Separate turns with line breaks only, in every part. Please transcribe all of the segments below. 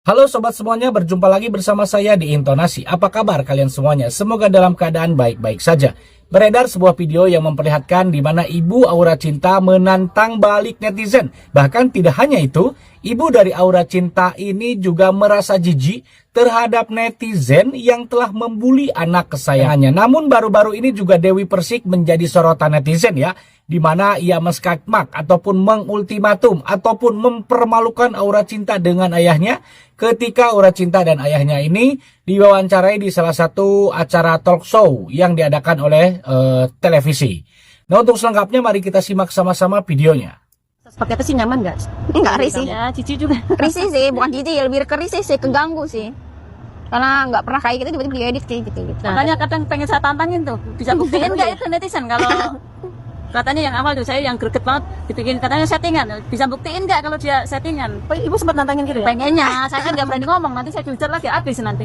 Halo sobat semuanya, berjumpa lagi bersama saya di Intonasi. Apa kabar kalian semuanya? Semoga dalam keadaan baik-baik saja. Beredar sebuah video yang memperlihatkan di mana ibu Aura Cinta menantang balik netizen. Bahkan tidak hanya itu, ibu dari Aura Cinta ini juga merasa jijik terhadap netizen yang telah membuli anak kesayangannya. Namun baru-baru ini juga Dewi Persik menjadi sorotan netizen ya, di mana ia meskakmak ataupun mengultimatum ataupun mempermalukan Aura Cinta dengan ayahnya ketika Aura Cinta dan ayahnya ini diwawancarai di salah satu acara talk show yang diadakan oleh televisi. Nah, untuk selengkapnya mari kita simak sama-sama videonya.
Seperti apa sih, nyaman nggak?
Enggak risih.
Ya, cici juga.
Risih sih, bukan jijik, lebih ke risih sih, keganggu sih. Karena nggak pernah kayak gitu tiba-tiba diedit kayak gitu.
Makanya kadang pengen saya tantangin tuh. Bisa buktiin nggak itu netizen kalau katanya yang awal tuh saya yang greget banget dibikin katanya settingan. Bisa buktiin nggak kalau dia settingan? Ibu sempat nantangin gitu ya? Pengennya, saya kan nggak berani ngomong, nanti saya diujar lagi habis nanti.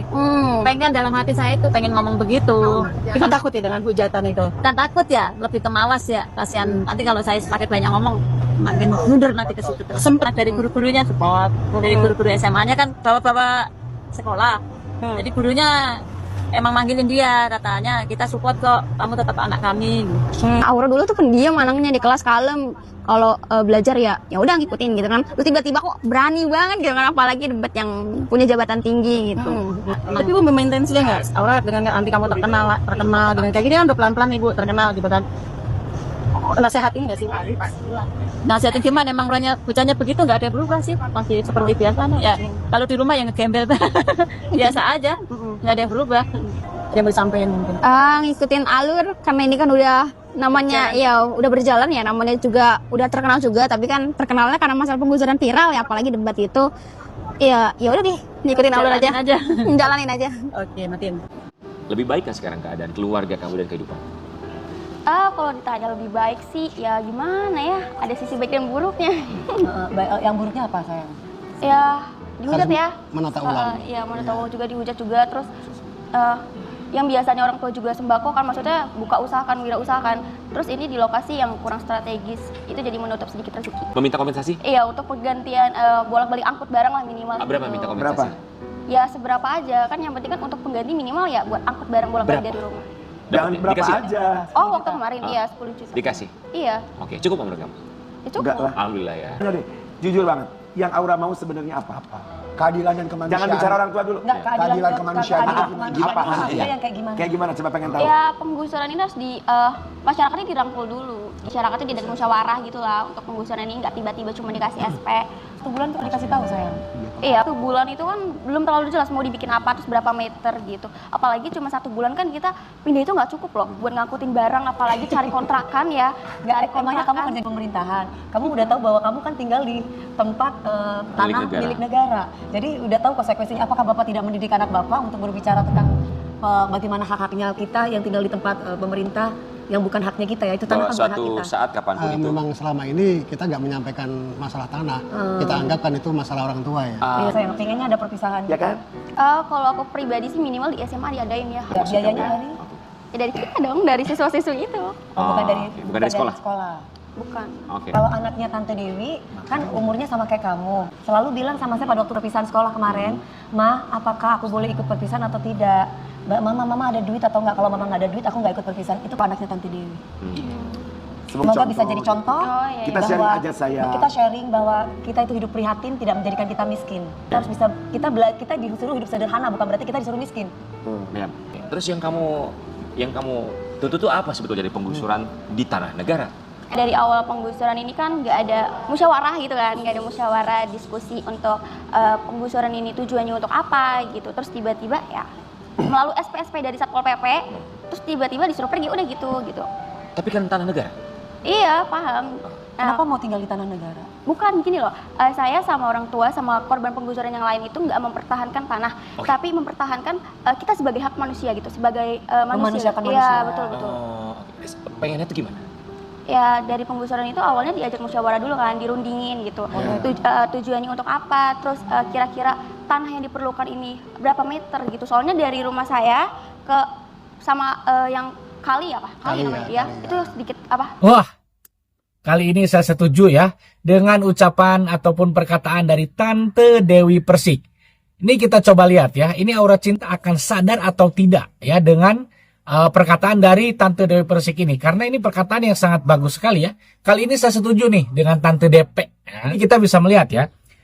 Pengen dalam hati saya itu pengen ngomong begitu.
Kita takut ya dengan hujatan itu.
Dan takut ya, lebih ke malas ya. Kasihan nanti kalau saya semakin banyak ngomong makin mundur nanti ke situ. Sempat dari guru-gurunya support, dari guru-guru SMA-nya kan bawa-bawa sekolah. Jadi gurunya emang manggilin dia, katanya kita support kok, kamu tetap anak kami.
Aura dulu tuh pendiam anaknya di kelas, kalem. Kalau belajar ya udah ngikutin gitu kan. Terus tiba-tiba kok berani banget gitu kan, apalagi debat yang punya jabatan tinggi gitu.
Tapi ibu memaintain sih nggak? Aura dengan anti kamu terkenal dengan kayak gini kan udah pelan-pelan ibu terkenal gitu kan. Nasehatin nggak sih?
Nasihatin gimana, emang orangnya bocahnya begitu, nggak ada berubah sih, masih seperti biasa ya. Kalau di rumah yang ngegembel biasa aja, nggak ada yang berubah.
Yang mau disampaikan mungkin.
Ngikutin alur karena ini kan udah namanya ya udah berjalan ya, namanya juga udah terkenal juga, tapi kan terkenalnya karena masalah penggusuran viral ya, apalagi debat itu. Ya udah deh, ngikutin alur aja. Jalanin aja.
Oke, matiin.
Lebih baik kan sekarang keadaan keluarga kamu dan kehidupan?
Kalau ditanya lebih baik sih, ya gimana ya, ada sisi baik dan buruknya.
Yang buruknya apa sayang?
Ya dihujat ya.
Menata ulang.
Iya, menata ulang juga, dihujat juga. Terus yang biasanya orang tua juga sembako kan, maksudnya buka usaha kan, wirausaha kan. Terus ini di lokasi yang kurang strategis, itu jadi menutup sedikit rezeki.
Meminta kompensasi?
Iya, untuk penggantian bolak-balik angkut barang lah minimal.
Berapa
gitu.
minta kompensasi?
Ya seberapa aja, kan yang penting kan untuk pengganti minimal ya buat angkut barang bolak-balik dari rumah.
Jangan berapa
dikasih?
aja.
Oh, waktu kemarin iya 10 juta.
Dikasih?
Iya,
Oke, cukup menurut kamu?
ya cukup.
Enggak lah.
Alhamdulillah ya.
Bener deh, jujur banget. Yang Aura mau sebenarnya apa-apa.
Keadilan dan kemanusiaan.
Jangan bicara orang tua dulu.
Nggak,
Keadilan kemanusiaan itu
Apa?
Maksudnya yang kayak gimana?
Kayak gimana? Coba pengen tahu.
Ya penggusuran ini harus di masyarakatnya dirangkul dulu. Masyarakatnya tidak musyawarah gitu lah untuk penggusuran ini, nggak tiba-tiba cuma dikasih SP.
1 bulan tuh dikasih tahu sayang.
Iya, 1 bulan itu kan belum terlalu jelas mau dibikin apa, terus berapa meter gitu. Apalagi cuma 1 bulan kan kita pindah itu nggak cukup loh buat ngangkutin barang, apalagi cari kontrakan ya.
Nggak, emangnya kamu kerja di pemerintahan. Kamu udah tahu bahwa kamu kan tinggal di tempat tanah milik negara. Jadi udah tahu konsekuensinya. Apakah Bapak tidak mendidik anak Bapak untuk berbicara tentang bagaimana hak-haknya kita yang tinggal di tempat pemerintah yang bukan haknya kita ya, itu tanah
Bahwa
kan bukan hak
suatu
kita.
saat kapanpun itu.
Memang selama ini kita nggak menyampaikan masalah tanah. Kita anggapkan itu masalah orang tua ya.
Iya sayang, pengennya ada perpisahan.
Ya kan?
Kalau aku pribadi sih minimal di SMA diadain ya.
Ya, biayanya dari?
Ya dari kita dong, dari siswa-siswi itu.
Bukan dari
bukan dari sekolah?
Bukan.
Oke.
Kalau anaknya Tante Dewi kan umurnya sama kayak kamu, selalu bilang sama saya pada waktu perpisahan sekolah kemarin, Ma, apakah aku boleh ikut perpisahan atau tidak? Mama ada duit atau enggak? Kalau mama nggak ada duit, aku nggak ikut perpisahan. Itu anaknya Tante Dewi. Semoga bisa jadi contoh.
Oh, iya,
Kita
iya.
sharing
bahwa
aja saya.
Kita sharing bahwa kita itu hidup prihatin, tidak menjadikan kita miskin. Kita harus bisa, kita disuruh hidup sederhana, bukan berarti kita disuruh miskin.
Ya. Terus yang kamu tuntut itu apa sebetulnya dari penggusuran di tanah negara?
Dari awal penggusuran ini kan nggak ada musyawarah gitu kan, nggak ada musyawarah diskusi untuk penggusuran ini tujuannya untuk apa gitu. Terus tiba-tiba ya melalui SP dari Satpol PP, terus tiba-tiba disuruh pergi udah gitu.
Tapi kan tanah negara.
Iya paham.
Kenapa mau tinggal di tanah negara?
Bukan gini loh, saya sama orang tua sama korban penggusuran yang lain itu nggak mempertahankan tanah, tapi mempertahankan kita sebagai hak manusia gitu, sebagai manusia.
Memanusiakan
Iya
manusia.
betul.
Pengennya itu gimana?
Ya dari penggusuran itu awalnya diajak musyawarah dulu kan, dirundingin gitu. Tujuannya untuk apa, terus kira-kira tanah yang diperlukan ini berapa meter gitu. Soalnya dari rumah saya ke sama yang kali apa? Kali namanya ya. Itu sedikit apa?
Wah, kali ini saya setuju ya dengan ucapan ataupun perkataan dari Tante Dewi Persik. Ini kita coba lihat ya, ini Aura Cinta akan sadar atau tidak ya dengan perkataan dari Tante Dewi Persik ini. Karena ini perkataan yang sangat bagus sekali ya. Kali ini saya setuju nih dengan Tante DP. Ini kita bisa melihat ya,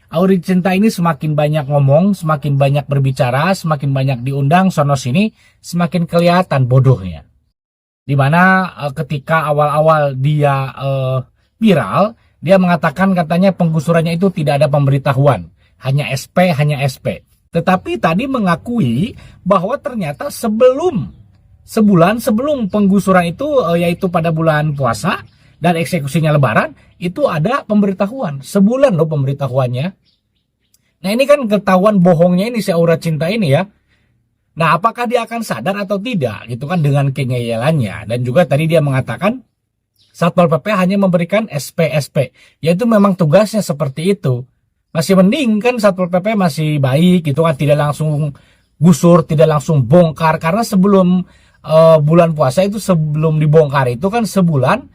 Aura Cinta ini semakin banyak ngomong, semakin banyak berbicara, semakin banyak diundang sono sini, semakin kelihatan bodohnya. Dimana ketika awal-awal dia viral, dia mengatakan katanya penggusurannya itu tidak ada pemberitahuan, hanya SP, hanya SP. Tetapi tadi mengakui bahwa ternyata sebulan sebelum penggusuran itu, yaitu pada bulan puasa dan eksekusinya Lebaran, itu ada pemberitahuan. Sebulan loh pemberitahuannya. Nah ini kan ketahuan bohongnya ini si Aura Cinta ini ya. Nah apakah dia akan sadar atau tidak gitu kan dengan kengeyelannya. Dan juga tadi dia mengatakan Satpol PP hanya memberikan SP-SP. Yaitu memang tugasnya seperti itu. Masih mending kan Satpol PP masih baik gitu kan. Tidak langsung gusur, tidak langsung bongkar. Karena sebelum bulan puasa itu, sebelum dibongkar itu kan sebulan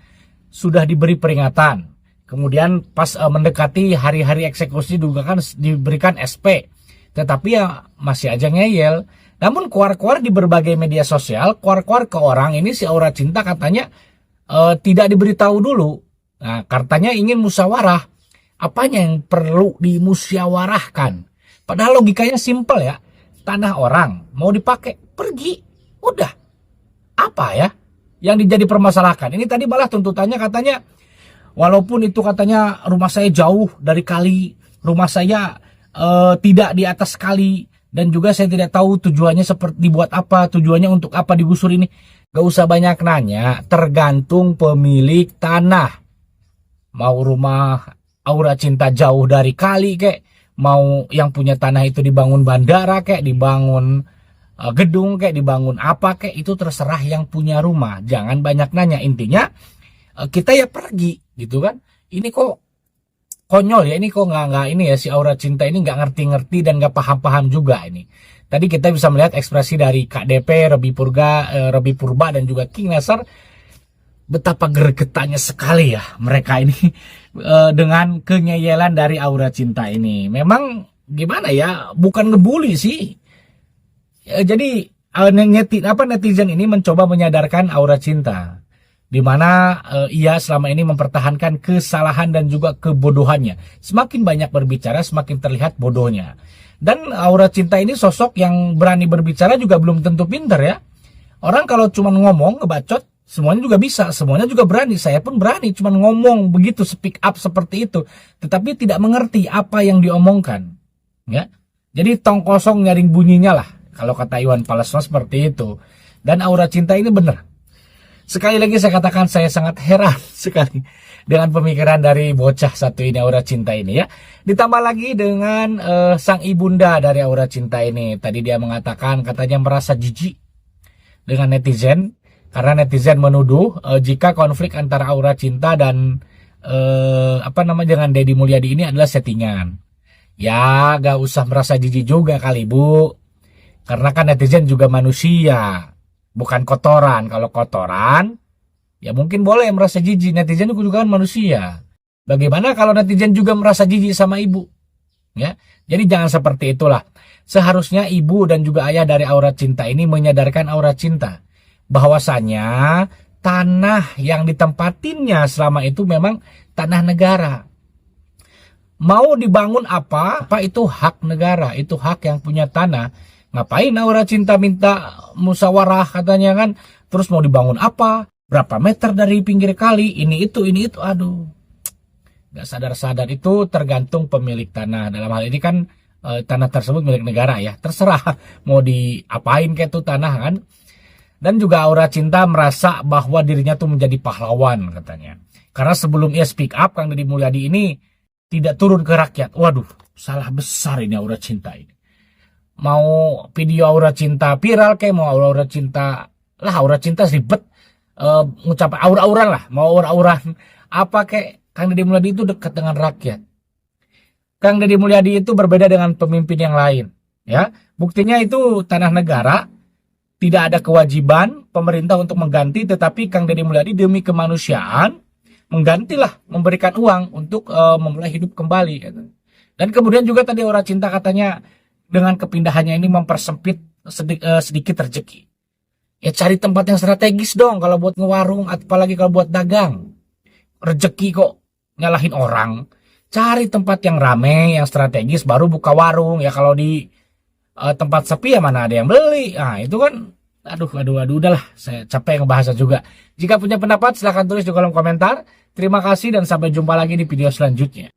sudah diberi peringatan. Kemudian pas mendekati hari-hari eksekusi juga kan diberikan SP. Tetapi ya masih aja ngeyel. Namun keluar-keluar di berbagai media sosial, keluar-keluar ke orang ini si Aura Cinta katanya tidak diberitahu dulu. Nah, katanya ingin musyawarah. Apanya yang perlu dimusyawarahkan? Padahal logikanya simpel ya. Tanah orang mau dipakai, pergi. Udah. Apa ya yang dijadi permasalahan? Ini tadi malah tuntutannya katanya, walaupun itu katanya rumah saya jauh dari kali, rumah saya tidak di atas kali, dan juga saya tidak tahu tujuannya seperti dibuat apa, tujuannya untuk apa digusur ini. Gak usah banyak nanya, tergantung pemilik tanah. Mau rumah Aura Cinta jauh dari kali kek, mau yang punya tanah itu dibangun bandara kek, dibangun gedung kek, dibangun apa kek, itu terserah yang punya rumah. Jangan banyak nanya, intinya kita ya pergi gitu kan. Ini kok konyol ya, ini kok nggak ini ya, si Aura Cinta ini nggak ngerti-ngerti dan nggak paham-paham juga ini. Tadi kita bisa melihat ekspresi dari KDP, Robi Purba dan juga King Nasar, betapa gregetannya sekali ya mereka ini dengan kengeyelan dari Aura Cinta ini. Memang gimana ya, bukan ngebully sih. Jadi netizen ini mencoba menyadarkan Aura Cinta, di mana ia selama ini mempertahankan kesalahan dan juga kebodohannya. Semakin banyak berbicara, semakin terlihat bodohnya. Dan Aura Cinta ini sosok yang berani berbicara juga belum tentu pintar ya. Orang kalau cuma ngomong, ngebacot, semuanya juga bisa, semuanya juga berani. Saya pun berani cuma ngomong begitu, speak up seperti itu, tetapi tidak mengerti apa yang diomongkan. Ya, jadi tong kosong nyaring bunyinya lah, kalau kata Iwan Fals seperti itu. Dan Aura Cinta ini benar. Sekali lagi saya katakan, saya sangat heran sekali dengan pemikiran dari bocah satu ini, Aura Cinta ini ya. Ditambah lagi dengan sang ibunda dari Aura Cinta ini. Tadi dia mengatakan katanya merasa jijik dengan netizen, karena netizen menuduh jika konflik antara Aura Cinta dan dengan Deddy Mulyadi ini adalah settingan. Ya gak usah merasa jijik juga kali Bu, karena kan netizen juga manusia, bukan kotoran. Kalau kotoran ya mungkin boleh merasa jijik, netizen juga kan manusia. Bagaimana kalau netizen juga merasa jijik sama ibu? Ya, jadi jangan seperti itulah. Seharusnya ibu dan juga ayah dari Aura Cinta ini menyadarkan Aura Cinta bahwasanya tanah yang ditempatinnya selama itu memang tanah negara. Mau dibangun apa itu hak negara, itu hak yang punya tanah. Ngapain Aura Cinta minta musyawarah katanya kan? Terus mau dibangun apa? Berapa meter dari pinggir kali? Ini itu, aduh. Gak sadar-sadar, itu tergantung pemilik tanah. Dalam hal ini kan tanah tersebut milik negara ya. Terserah mau diapain kayak itu tanah kan. Dan juga Aura Cinta merasa bahwa dirinya tuh menjadi pahlawan katanya. Karena sebelum ia speak up, Kang Deddy Mulyadi ini tidak turun ke rakyat. Waduh, salah besar ini Aura Cinta ini. Mau video Aura Cinta viral kayak mau Aura Cinta lah, Aura Cinta ribet ngucap aura-auran lah, mau aura-auran apa kayak Kang Deddy Mulyadi itu dekat dengan rakyat. Kang Deddy Mulyadi itu berbeda dengan pemimpin yang lain ya. Buktinya itu tanah negara, tidak ada kewajiban pemerintah untuk mengganti, tetapi Kang Deddy Mulyadi demi kemanusiaan menggantilah, memberikan uang untuk memulai hidup kembali. Dan kemudian juga tadi Aura Cinta katanya dengan kepindahannya ini mempersempit sedikit rezeki. Ya cari tempat yang strategis dong kalau buat ngewarung, apalagi kalau buat dagang. Rezeki kok nyalahin orang. Cari tempat yang rame, yang strategis, baru buka warung. Ya kalau di tempat sepi ya mana ada yang beli. Nah itu kan, aduh, udahlah. Saya capek ngebahasnya juga. Jika punya pendapat silahkan tulis di kolom komentar. Terima kasih dan sampai jumpa lagi di video selanjutnya.